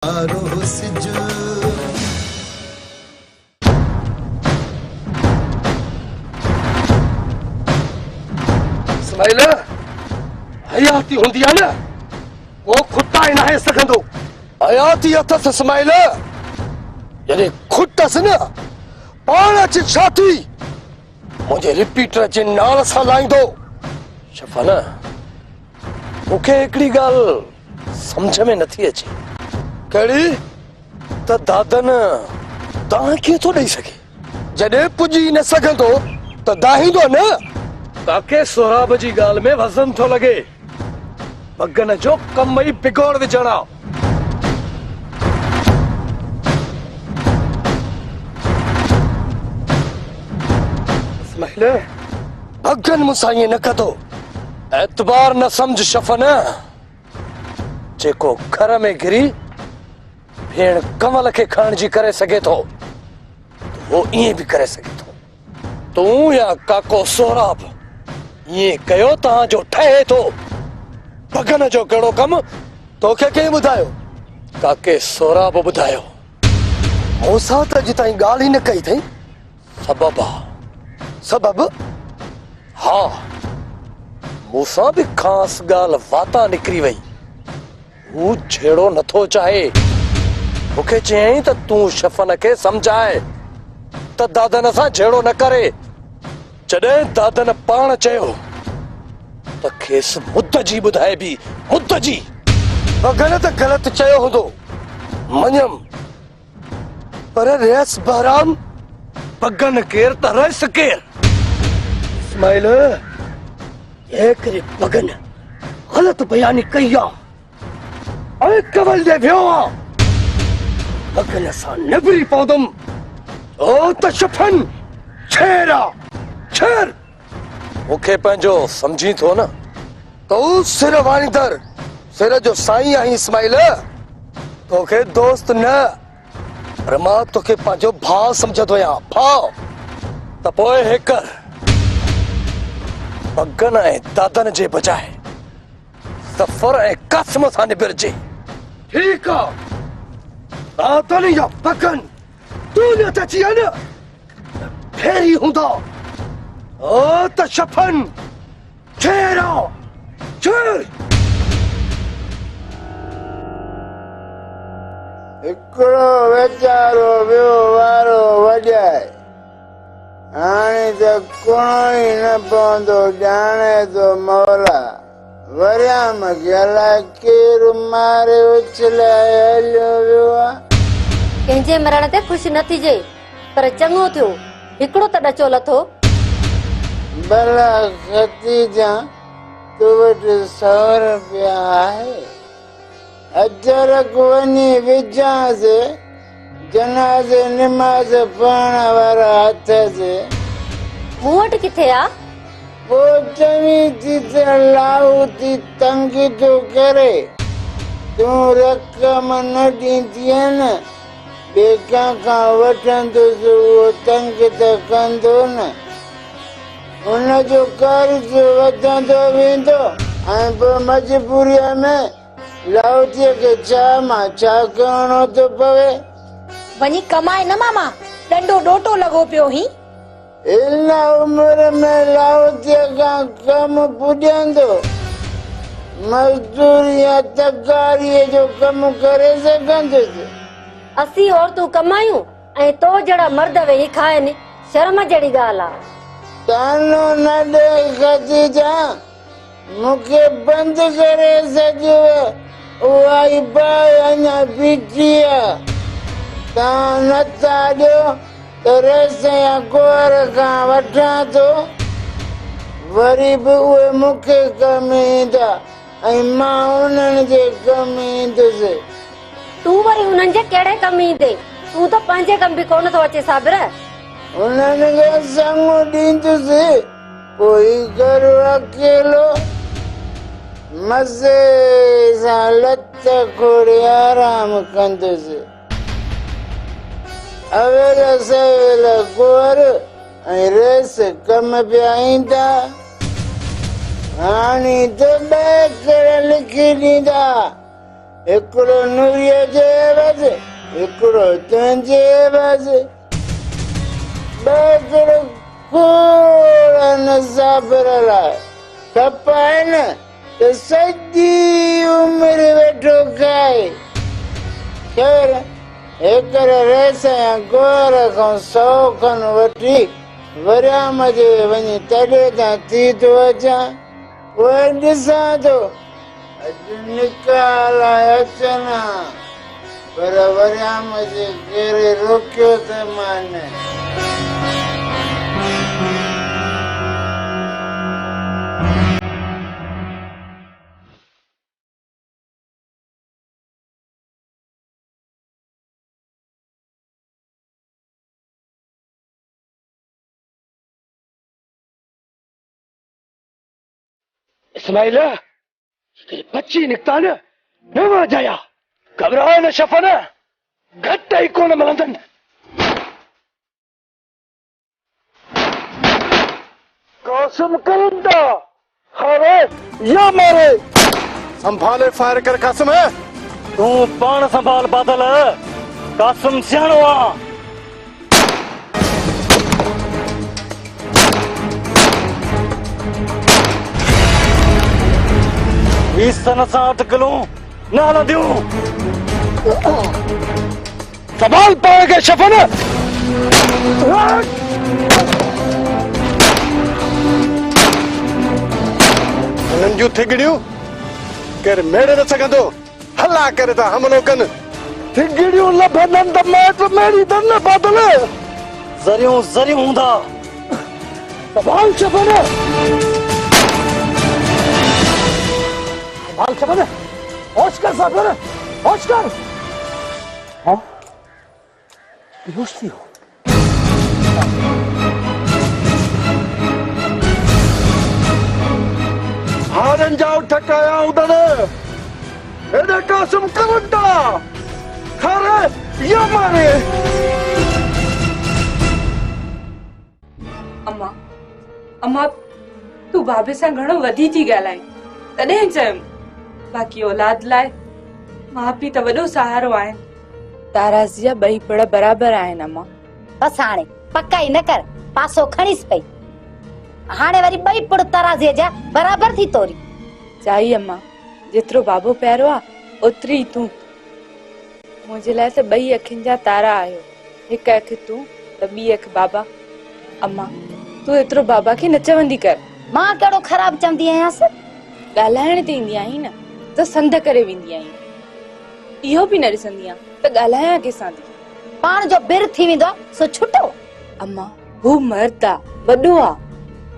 इस्माइल हयाती होंदी है न वो खुदा ही ना सकंदो हयाती अथस इस्माइल यानी खुदस न पाण च छाती मुझे रिपीटर जे नाल सा लाइंदो शफाना मुखे एकड़ी गाल समझ में नथी अचे कड़ी त दादन तां के तो दई सके जडे पुजी न सकंदो त दाहींदो न काके सोराब जी गाल में वजन थो लगे बगन जो कम ही बिगोड़ विझणा इस्माइल बगन मुसा ये न कदो एतबार न समझ शफन जेको घर में गिरी भेण कमल के खाण जी करे सके तो वो ये भी करे सके तो तू या काको सोराब ये कयो ता जो ठहे तो बगन जो कड़ो कम तो के बुधायो काके सोराब बुधायो मूसा त जिताई गाल ही न कई थई सबब हाँ मूसा भी खास गाल वाता निकरी वई वो छेड़ो नथो चाहे मुखे चई त तू शफन के समझाए त दादन सा छेड़ो न करे जडे दादन पाण चयो त खेस मुद्दजी बुधाए भी मुद्दजी बगन त गलत चयो हुंदो मन्यम पर रेस बहराम बगन केर त रेस केर इस्माइल एक रे बगन गलत बयानी कईया अरे कवल दे भ्यो बगन सा नबरी पौदम ओ त शफन छेरा छेर मुखे पंजो समझी थो न तो सिर वाणीदर सिर जो साईं आई इस्माइल तोखे दोस्त न पर मां तोखे पंजो भाउ समझदो या भाउ त पोए हेकर बगन ऐं दादन जे बजाए सफर ऐं कसम सां निबिरजे ठीक आ दादन या बगन तू न अची न फेरी हूंदा ओ त शफन छेरा छेर हिकिड़ो वीचारो ॿियो वारो वॼाए हाणे त कुणो ई न पवंदो ॼाणे थो मौला वरियाम खे अलाए केरु मारे उछलाए हलियो वियो आहे कंहिंजे मरण ते ख़ुशि न थीजे पर चङो थियो हिकिड़ो त ॾचो लथो भला खतीजा तो वटि 100 रुपया आहे अजरक वञी विझांसि जनाज़े निमाज़ पढ़ण वारा हथ से मूं वटि किथे आ पोइ चवीं थी त लाहू थी तंग थो करे तूं रक़म न ॾींदीअ न ॿिए कंहिंखां वठंदुसि उहो तंग त कंदो न उनजो कर्ज़ वधंदो वेंदो ऐं पोइ मजबूरीअ में लाहौतीअ खे छा मां छा करणो थो पवे वञी कमाए न मामा ॾंडो ॾोटो लॻो पियो ही इन उमिरि में लाहौतीअ खां कमु पुॼंदो मज़दूरी या तकारीअ जो कमु करे सघंदुसि असीं औरतूं कमायूं ऐं तो जहिड़ा मर्द वेही खाइनि शर्म जहिड़ी ॻाल्हि आहे तानो न ॾे खतीजा मूंखे बंदि करे सघियो उहा ई बाहि अञा बीठी आहे तव्हां नथा ॾियो त रेस या कुंवर खां वठां थो वरी बि उहे मूंखे कमु ईंदा ऐं मां उन्हनि जे कमु ईंदुसि तूं वरी उन्हनि जे कहिड़े कमु ईंदे तूं त पंहिंजे कम बि कोन थो अचे साबिर उन्हनि खे संग ॾींदुसि पोइ घरु अकेलो मज़े सां लत खोड़े आराम कंदुसि अवेल सवेल कुंवर ऐं रेस कम पिया ईंदा हाणे त ॿ करे लिखी ॾींदा हिकिड़ो नूरीअ जे एवज़, हिकिड़ो तुंहिंजे एवज़। ॿ खोड़ साबिर लाइ खपाए न त सॼी उमिरि वेठो खाए। ख़ैर हिकिड़े रेस या गोर खां 100 खन वठी वरियाम जे वञी तॾहिं तां थी थो अचां। पोइ ॾिसां थो अॼु निकाह लाइ अचनि हा, पर वरियाम जे केरे रोकियो त मान। इस्माइल तेरी बच्ची निकता न न जाया घबराए न शफन घट ही कोन मिलंदन। कासिम करंदा हारे या मारे संभाले फायर कर कासिम है। तू पान संभाल बादल कासिम सियाणो आ। इस सन सां अटकलूं न हलंदियूं। संभाल पाण खे शफन। हिननि जूं थिगड़ियूं केर मेड़े न सघंदो। हला करे था हमलो कनि। थिगड़ियूं लभंदनि त मैट मेड़ी न बादल ज़रियूं ज़रियूं हूंदा। संभाल शफन। संभाल शफन। होश कर सागर होश कर। हाँ बेहोश थी हो। हारन जाओ ठकाया उधर एदे कासिम करंदा खारे या मारे। अम्मा अम्मा तू बाबे सां घणो वधी थी ॻाल्हाए तॾहिं चयमि बाक़ी औलाद लाइ माउ पीउ त वॾो सहारो आहिनि। ताराज़िया ॿई पिण बराबरि आहिनि अम्मा। बस हाणे पकाई न कर पासो खणीस पई। हाणे वरी ॿई पुड़ ताराज़ीअ जा बराबरि थी तोरी। चाही अम्मा जेतिरो बाबो प्यारो आ ओतिरी तूं। मुंहिंजे लाइ त ॿई अखियुनि जा तारा आहियो। हिकु अखि तूं त ॿी अखि बाबा। अम्मा तूं एतिरो बाबा खे न चवंदी कर। मां कहिड़ो ख़राब चवंदी आहियांसि। ॻाल्हाइण ते ईंदी आहीं न त संद करे वेंदी आहीं। इहो बि न ॾिसंदी आहियां त ॻाल्हायां कंहिंसां थी। पाण जो बिर थी वेंदो सो छुटो। अम्मा हू मर्द आ वॾो आ।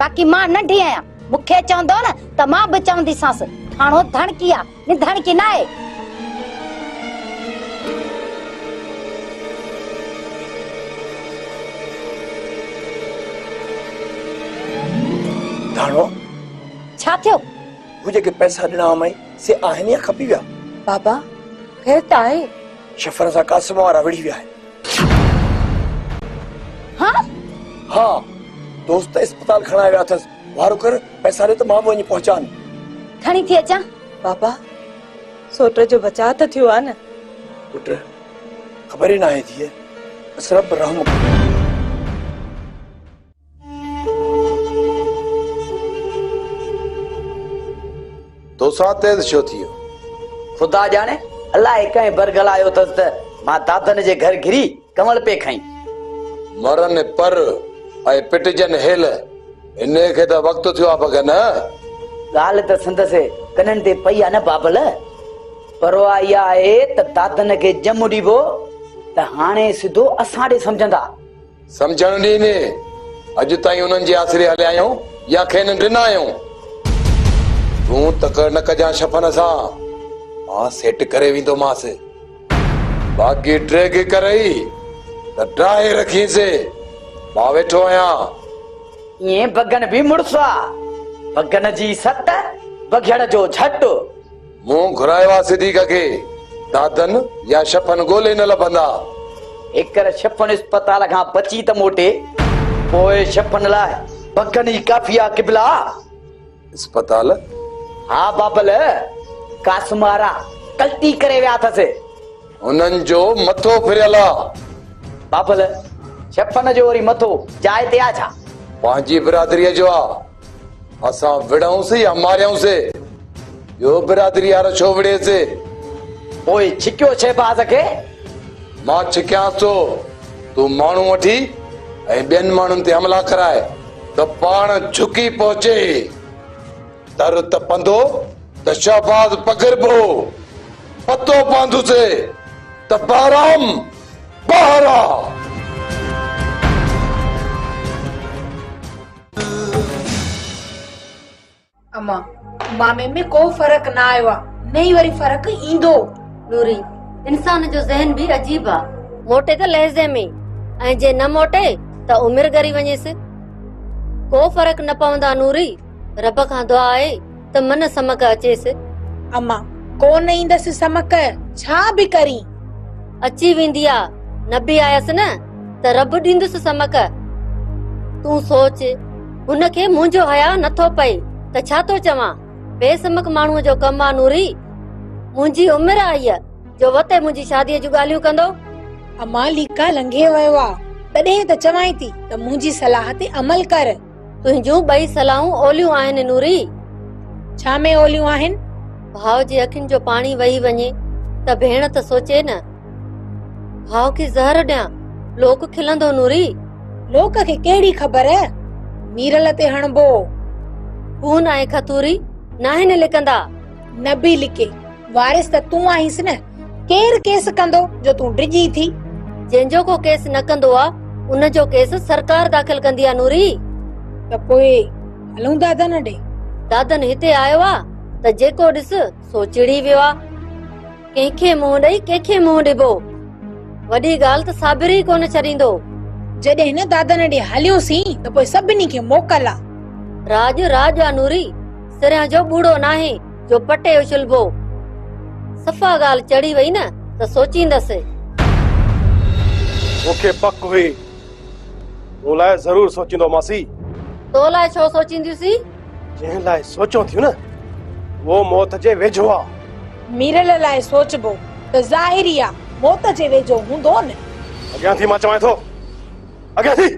बाक़ी मां नंढी आहियां मूंखे चवंदो न त मां बि चवंदीसांसि ठाणो धणकी आ नि धणकी न आहे। धाणो छा थियो? वो जेके पैसा ॾिना मई से आहिनि या खपी विया? बाबा ख़ैर त आहे। शफर सां कासिम वारा विड़ी विया आहिनि। हाँ हाँ दोस्त अस्पताल खणाए विया अथसि। वारो कर पैसा ॾे त मां बि वञी पहुचान। खणी थी अचां। बाबा सोट जो बचाव त थियो आ न। पुट ख़बर ई न आहे धीअ बस रब रहम करे। तो सा तेज छो थियो? खुदा जाने अल्लाह कंहिं बरगल आयो अथसि त मां दादन जे घर घिरी कमल पे खई। मरन पर ऐं पिटजन हेल इन खे त वक़्तु थियो आहे भगन। ॻाल्हि त संदसि कननि ते पई आहे न बाबल। परवाह इहा आहे त दादन खे ॼम ॾिबो त हाणे सिधो असां ॾे सम्झंदा। सम्झण ॾींदे अॼु ताईं उन्हनि जे आसिरे हलिया आहियूं या खेनि ॾिना आहियूं। तूं तक न कजां शफन सां मां सेट करे वेंदोमांसि। बाक़ी ट्रेग करई त ड्राहे रखींसि। मां वेठो आहियां। ईअं बगन बि मुड़स आहे। बगन जी सत बघियड़ जो झट। मूं घुरायो आहे सिद्दीक़ खे। दादन या शफन ॻोल्हे न लभंदा। हिकर शफन अस्पताल खां बची त मोटे पोइ शफन लाइ बगन ई काफ़ी आहे क़िबला। अस्पताल? हाँ बाबल कासमारा कल्टी करे विया अथसि। उन्हनि जो मथो फिरियल आहे। बाबल छपन जो वरी मथो जाइ ते आहे छा? पंहिंजी बिरादरीअ जो आहे। असां विड़ऊंसीं या मारियऊंसीं? ॿियो बिरादरी वारो छो विड़ेसि? पोइ छिकियो शहबाज़ खे? मां छिकियांसि थो, तूं माण्हू वठी ऐं ॿियनि माण्हुनि ते हमला कराए त पाण झुकी पहुचे। दर त पंधो त शहबाज़ पकड़बो, पतो पवंदुसि त बहराम ॿाहिरि आहे। अम्मा मामे में को फर्क ना आयो आहे, नहीं वरी फर्क ईंदो। नूरी, इंसान जो ज़हन भी अजीब आ। मोटे त लहज़े में ऐं जे न मोटे त उमिरि गरी वञेसि। को फर्क न पवंदा नूरी। रब खां दुआ आहे त मन समक अचेसि। अम्मा कोन ईंदसि समक, छा बि करी अची वेंदी आ। न बि आयसि न त रब ॾींदुसि समक। तूं सोच, हुनखे मुंहिंजो हया नथो पए त छा थो चवां? बेसमक माण्हूअ जो कमु आ नूरी। मुंहिंजी उमिरि आई आहे जो वते मुंहिंजी शादीअ जूं ॻाल्हियूं कंदो। अम्मा लीका लंघे वियो आ, तॾहिं त चवां थी त मुंहिंजी सलाह ते अमल कर। तुंहिंजूं ॿई सलाहूं ओलियूं आहिनि नूरी। छा में ओलियूं आहिनि? भाउ जे अखियुनि जो पाणी वही वञे त भेण त सोचे न। भाउ खे ज़हर ॾियां, लोक खिलंदो नूरी। लोक खे कहिड़ी ख़बर? मीरल ते हणबो। खून आहे खतूरी, नाहिनि लिकंदा। न बि लिके, वारिस त तूं आहीस न। केर केस कंदो जो तूं डिॼी थी? जंहिंजो को केस न कंदो आ उन जो केस सरकार दाख़िल कंदी आ नूरी। त पोइ हलूं दादन ॾे? दादन हिते आयो आ त जेको ॾिस सो चिड़ी वियो आ। कंहिंखे मुंहुं ॾेई कंहिंखे मुंहुं ॾिबो। वॾी ॻाल्हि त साबिर ई कोन छॾींदो। जॾहिं न दादन ॾे हलियोसीं त पोइ सभिनी खे मोकल आ। राज राज आ नूरी, सिरियां जो बूढ़ो नाहे जो पटे उछलबो। सफ़ा ॻाल्हि चढ़ी वई न त सोचींदसि। मूंखे पक हुई तो लाइ ज़रूर सोचींदो मासी। तो लाइ छो सोचींदीसी? जंहिं लाइ सोचो थियूं न वो मौत जे वेझो आ। मीरल लाइ सोचबो त ज़ाहिरी आ मौत जे वेझो हूंदो न। अॻियां थी मां चवां थो, अॻियां थी।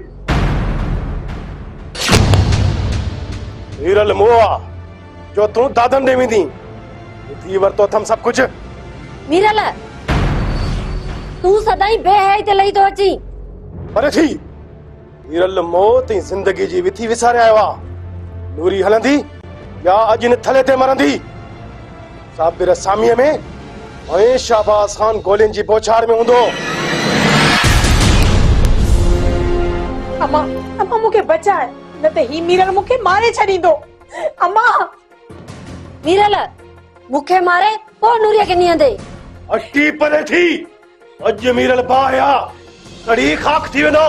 हीरल मोआ जो तूं दादन ॾे वेंदी थी वरतो थम सभु कुझु। मीरल, तूं सदाई बेहयाई ते लही तो अची। पर थी हीरल मौत ऐं ज़िंदगी जी विथी विसारे आयो आ। नूरी हलंदी या अॼु न थले ते मरंदी। साबिर सामीअ में ऐं शाहबाज़ ख़ान गोलियुनि जी बोछार में हूंदो। अम्मा अम्मा मूंखे बचाए, न त ही मीरल मूंखे मारे छॾींदो। अम्मा मीरल मूंखे मारे पोइ नूरीअ खे नींदे। अटी परे थी अॼु मीरल बाया कड़ी खाक थी वेंदो।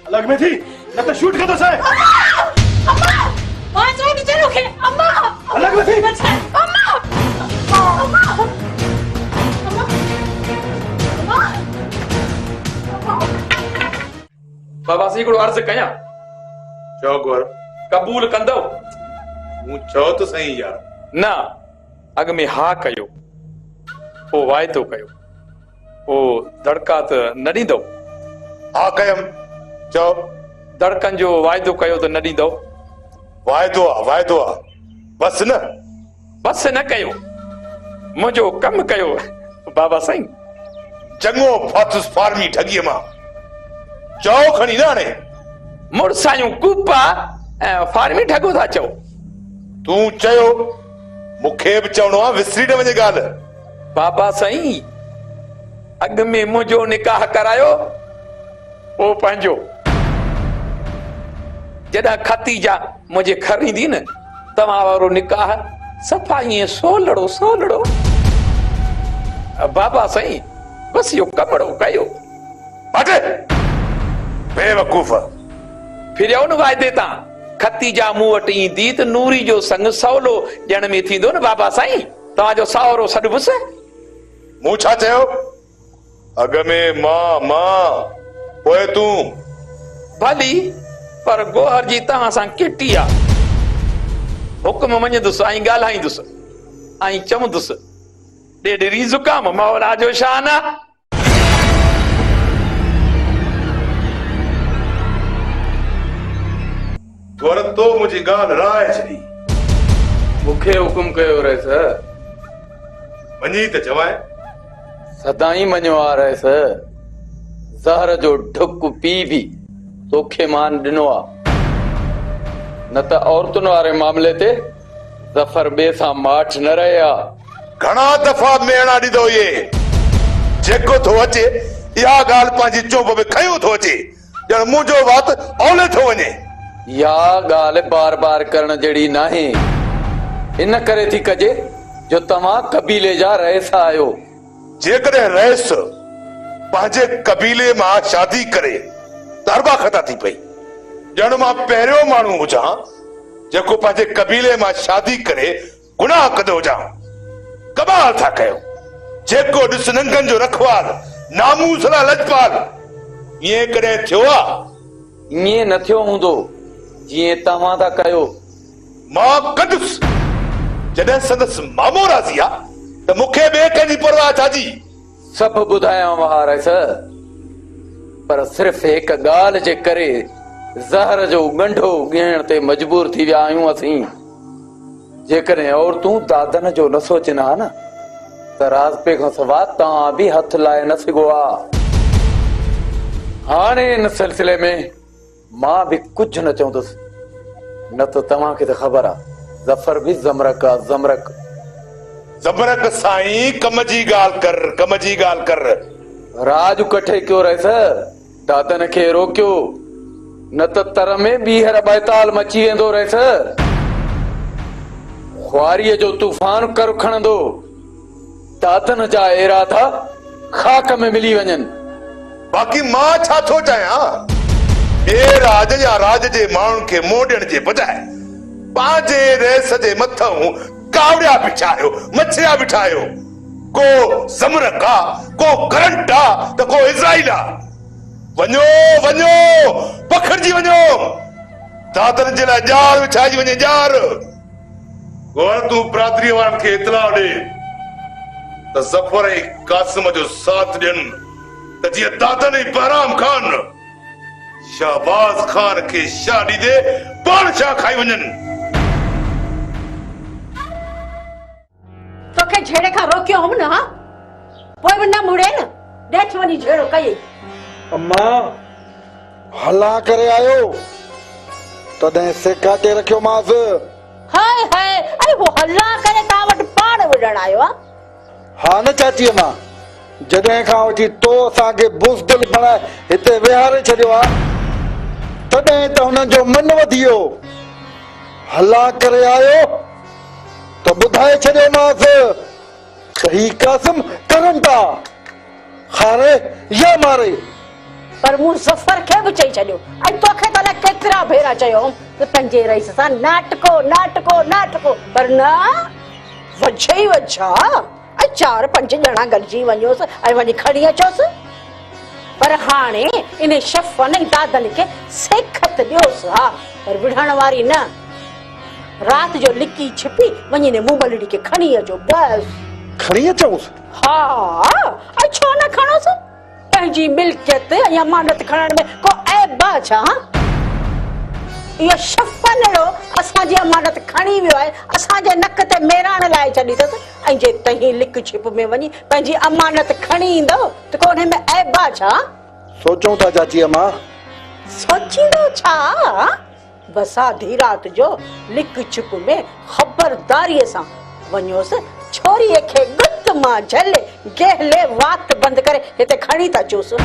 अलग में थी न त शूट कंदो से। अम्मा मां चयो थी चलो खे। अम्मा अलग में थी। अम्मा अम्मा बाबा सी हिकिड़ो अर्ज़ु कयां? चओ गोर। क़बूल कंदव? मूं चओ त सही यार। न, अॻ में हा कयो, पोइ वाइदो कयो, पोइ दड़का त न ॾींदव? हा कयम। चओ। दड़कनि जो वाइदो कयो त न ॾींदव? वाइदो आ बस न। बस न कयो, मुंहिंजो कमु कयो बाबा साईं। चङो फाथुस फार्मी ठगीअ मां। चओ खणी न हाणे। मुड़सायूं कूपा ऐं फार्मी ठगो था चओ। तूं चयो, मूंखे बि चवणो आहे, विसरी न वञे ॻाल्हि। बाबा साईं, अॻ में मुंहिंजो निकाह करायो, पोइ पंहिंजो। जॾहिं खतीजा मुंहिंजे घर ईंदी न, तव्हां वारो निकाह सफ़ा ईअं सोलड़ो सोलड़ो। बाबा साईं, बसि इहो कपड़ो कयो। हटे बेवकूफ़। फिरियो न वाइदे तां। खतीजा मूं वटि ईंदी त नूरी जो संग सवलो ॼण में थींदो न बाबा साईं। तव्हांजो सावरो सॾुबुसि। मूं छा चयो? अॻ में मां पोइ तूं। भली, पर गोहर जी तव्हां सां किटी आहे। हुकुम मञंदुसि ऐं ॻाल्हाईंदुसि ऐं चवंदुसि ॾेढरी ज़ुकाम मौला जो शान आहे। तुरंत तो मुंहिंजी ॻाल्हि राय छॾी। मूंखे हुकुम कयो रहिस, वञी त चवाए। सदाई मञो आ रहिस, ज़हर जो ढुक पी भी तोखे मान ॾिनो आ, न त औरतुनि वारे मामले ते ज़फर ॿिए सां माठ न रहे आ। घणा दफ़ा मेणा ॾिनो ये, जेको थो अचे इहा ॻाल्हि पंहिंजी चोप में खयो थो अचे, ॼण मुंहिंजो वात औले थो वञे। या ॻाल्हि बार बार करण जहिड़ी नाहे, इन करे थी कजे जो तव्हां कबीले जा रहिस आहियो। जेकॾहिं रहिस पंहिंजे कबीले मां शादी करे तरबा खता थी पई, ॼण मां पहिरियों माण्हू हुजां जेको पंहिंजे कबीले मां शादी करे गुनाह कंदो हुजां। कमाल था कयो, जेको ॾिस नंगनि जो रखवाल नामूस लाइ लजपाल, ईअं कॾहिं थियो आहे? ईअं न थियो हूंदो जीअं तव्हां था कयो। मां कंदुसि जॾहिं संदसि मामो राज़ी आहे त मूंखे ॿिए कंहिंजी परवाह छाजी। सभु ॿुधायांव हा रहिस, पर सिर्फ़ हिक ॻाल्हि जे करे ज़हर जो ॻंढो ॻियण ते मजबूर थी विया आहियूं असीं। जेकॾहिं औरतूं दादन जो न सोचनि हा न त राज़पे खां सवाइ तव्हां बि हथ लाए न सघो आ। हाणे इन सिलसिले में मां बि कुझु न चवंदुसि, न त तव्हांखे त ख़बर आहे ज़फर बि ज़मरक आहे, ज़मरक। ज़मरक साईं, कम जी ॻाल्हि कर, कम जी ॻाल्हि कर। राज कठे कयो रहिस, दादन खे रोकियो, न त तर में ॿीहर बैताल मची वेंदो रहिस। ख्वारीअ जो तूफ़ान कर खणंदो, दादन जा इरादा खाक में मिली वञनि। बाक़ी मां छा थो चाहियां, ए राज या राज जे माण्हुनि खे मोड़ण जे बजाए पंहिंजे रेस जे मथां कावड़िया बिछायो, मछिया बिठायो। को ज़मरक आहे, को करंट आहे, त को इज़राइल आहे। वञो वञो, पखिड़िजी वञो, दादन जे लाइ ॼार विछाइजी वञे, ॼार। तूं बिरादरीअ वारनि खे इतला ॾे त ज़फर ऐं कासिम जो साथ ॾियनि, त जीअं दादन ऐं बहराम खान शहबाज खान खे शाह ॾींदे पाण शाह खाई वञनि। तोखे झेड़े खां रोकियो हुम न, पोइ बि न मुड़े न, ॾेठ वञी झेड़ो कई। अम्मा हला करे आयो तॾहिं सेका ते रखियो मांस। हाय हाय, अरे वो हल्ला करे तां वटि पाण विढ़ण आयो आहे। हा न चाची अम्मा, जॾहिं खां वठी तो असांखे बुज़दिल बणाए हिते विहारे छॾियो आहे तॾहिं त हुननि जो मन वधी वियो। हला करे आयो त ॿुधाए छॾियो मांस त ही कासिम करनि था, खारे या मारे। पर मूं ज़फर खे बि चई छॾियो, ऐं तोखे त अलाए केतिरा भेरा चयो त पंहिंजे रईस सां नाटको नाटको नाटको, पर न वझे ई वझा, ऐं 4-5 ॼणा गॾिजी वञोसि ऐं वञी खणी अचोसि। पर हाणे इन शफ़न ऐं दादन खे सेखत ॾियोसि, हा, पर विढ़ण वारी न। राति जो लिकी छिपी वञी ने मूमलड़ी खे खणी अचो, बस। खणी अचोसि? हा, ऐं छो न खणोसि? पंहिंजी मिल्कियत ऐं अमानत खणण में को ऐब आहे छा? इहो शफ़नड़ो असांजी अमानत खणी वियो आहे, असांजे नक ते मेराण लाइ छॾी अथसि, ऐं जे तहीं लिक छिप में वञी पंहिंजी अमानत खणी ईंदो त को हुन में ऐब आहे छा? सोचूं था चाची अम्मा। सोचींदो छा? बस आधी राति जो लिक छिप में ख़बरदारीअ सां वञोसि, छोरीअ खे गुत मां झले गहले वात बंदि करे हिते खणी था अचोसि।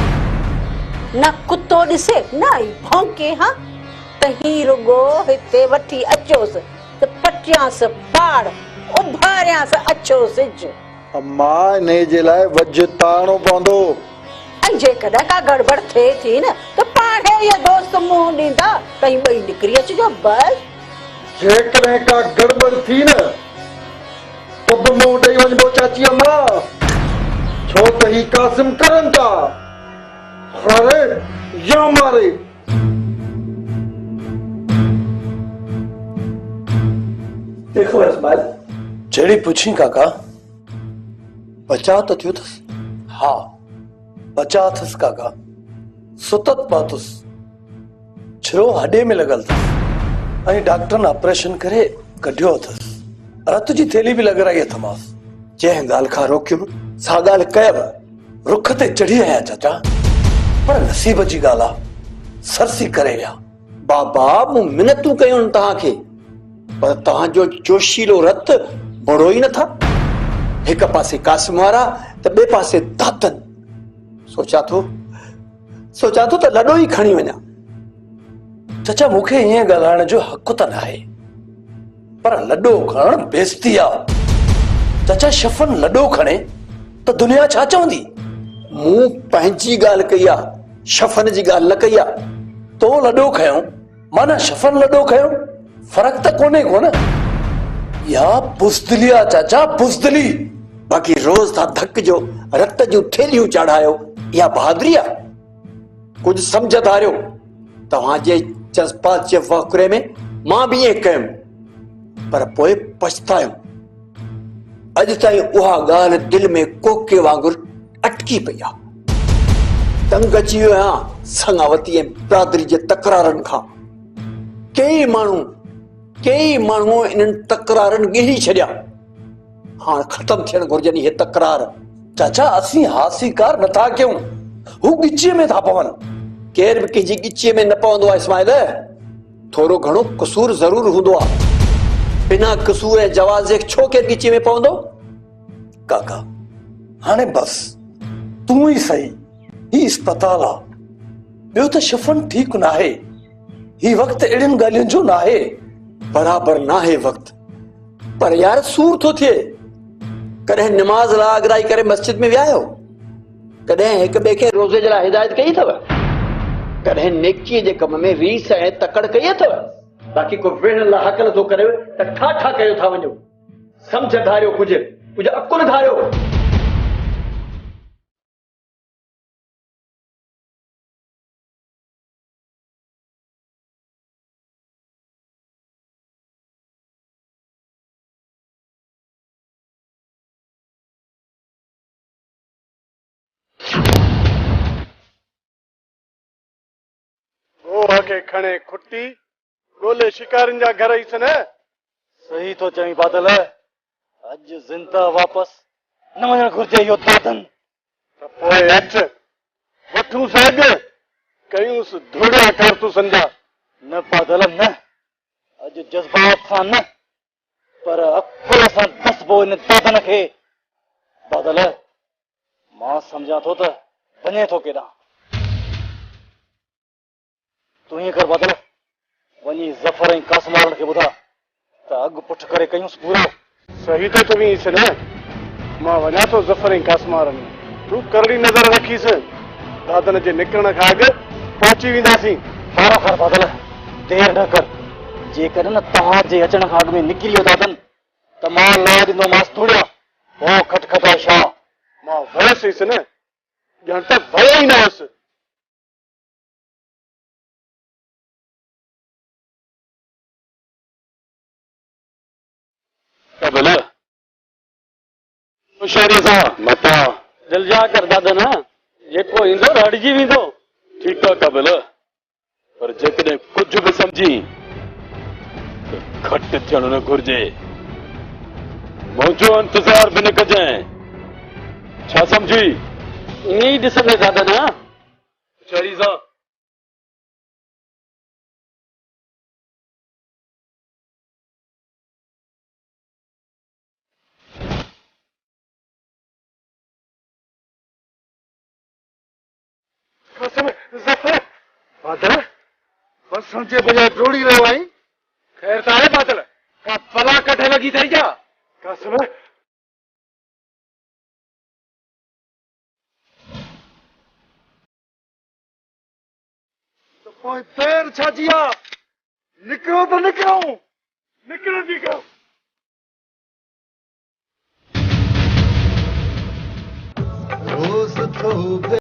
न कुतो ॾिसे न ई भौंके, हा, तहीं रुगो हिते वठी अचोसि त पटियांसि पाड़, उभारियांसि अछो सिज। अम्मा इन जे लाइ वज ताणो पवंदो, ऐं जेकॾहिं का गड़बड़ थिए थी न त पाण इहे दोस्त मुंहुं ॾींदा, तहीं ॿई निकिरी अचिजो, बस। जेकॾहिं का गड़बड़ थी न त बि मुंहुं ॾेई वञिबो चाची अम्मा, छो त ही कासिम करनि था, खारे या मारे। देखो इस्माइल, जड़ी पुछी काका बचा तो थियो अथसि? हा, बचा अथसि काका। सुतत पातुसि, छिरो हॾे में लॻल अथसि ऐं डॉक्टरनि ऑपरेशन करे कढियो अथसि। रत जी थैली बि लॻराई अथमांसि। जंहिं ॻाल्हि खां रोकियुमि सा ॻाल्हि कयव। रुख ते चढ़ी आया चाचा, पर नसीब जी ॻाल्हि आहे, सरसी करे विया। बाबा मूं मिनतूं कयूं तव्हांखे, पर तव्हांजो जोशीलो रत बड़ो ई नथा। हिक पासे कासिम वारा त ॿिए पासे दातन। सोचा थो त लॾो ई खणी वञा। चाचा मूंखे ईअं ॻाल्हाइण जो हक़ त न आहे, पर लॾो खणण बेइज्जती आहे। चाचा शफ़न लॾो खणे त दुनिया छा चवंदी? मूं पंहिंजी ॻाल्हि कई आहे, शफ़न जी ॻाल्हि न कई आहे। तो लॾो खयो माना शफ़न लॾो खयो, फर्क़ त कोन्हे को न। या बुज़दिली आहे चाचा, बुज़दिली। बाक़ी रोज़ तव्हां धक जो रत जूं थैलियूं चाढ़ायो, इहा बहादुरी आहे? कुझु सम्झ धारियो। तव्हांजे जज़्बात जे वाकुरे में मां बि ईअं कयुमि, पर पोइ पछतायुमि। अॼु ताईं उहा ॻाल्हि दिलि में कोके वांगुरु अटकी पई आहे। तंग अची वियो आहियां संगावती ऐं बिरादरी जे तकरारनि खां। कई माण्हू इन्हनि तकरारनि ॻिरी छॾिया। हाणे ख़तम थियण घुर्जनि इहे तकरार। चाचा असीं हासीकार नथा कयूं, हू ॻिचीअ में था पवनि। केर बि कंहिंजी ॻिचीअ में न पवंदो आहे इस्माइल। थोरो घणो कसूर ज़रूर हूंदो आहे, बिना कसूर ऐं जवाज़े छो केर ॻिचीअ में पवंदो? काका हाणे बस तूं ई सही। ही अस्पताल आहे, ॿियो त शफ़न ठीकु न आहे। ही वक़्तु अहिड़ियुनि ॻाल्हियुनि जो न आहे। बराबरि न आहे वक़्तु, पर यार सूर थो थिए। कॾहिं निमाज़ लाइ आगराई करे मस्जिद में विया आहियो? कॾहिं हिक ॿिए खे रोज़े जे लाइ हिदायत कई अथव? कॾहिं नेकीअ जे कम में रीस ऐं तकड़ कई अथव? बाक़ी को वेहण लाइ हक़ नथो करे त ठा कयो था वञो। सम्झ धारियो, कुझु अकुल धारियो। के खणे खुटी गोले शिकारनि जा घर ई सन। सही तो चई बादल, अॼु ज़िंदा वापस न वञण घुर्जे इहो दादन। त पोइ अच वठूं साग कयूंसि धोड़िया कारतूसनि जा। न बादल न, अॼु जज़्बात सां न, पर अकुल सां दसबो इन दादन खे। बादल मां सम्झां थो त वञे थो केॾां। तूं ईअं कर बादल, वञी ज़फर ऐं कासिम वारनि खे ॿुधा त अॻु पुठि करे कयूंसि पूरो। सही तो चवींसि न, मां वञा थो ज़फर ऐं कासिम वारनि में। तूं करड़ी नज़र रखीसि, दादन जे निकिरण खां अॻु पहुची वेंदासीं। वारो कर बादल, देर न कर। जेकॾहिं न तव्हांजे अचण खां अॻु में निकिरी वियो दादन त मां लाइ ॾींदोमांसि धूड़िया। पोइ खटखटाए छा मां वयसि न, ॼण त वयो ई न हुअसि। कबल होशियारी सां मता दिलजा कर दादन, जेको ईंदो रड़जी वेंदो। ठीकु आहे कबल, पर जेकॾहिं कुझु बि सम्झी त घटि थियणु न घुर्जे। मुंहिंजो इंतज़ार बि न कजांइ, छा सम्झी? ईअं ई ॾिसंदे दादन। होशियारी सां। बादल बस जे बजाय डोड़ी रहियो आई। खैर त आहे बादल, का पला कढे लगी थई छा? कासिम तो पोइ देर छा जी आहे? निकिरो त निकिरो, निकिरो जी कयो। रोज़ तो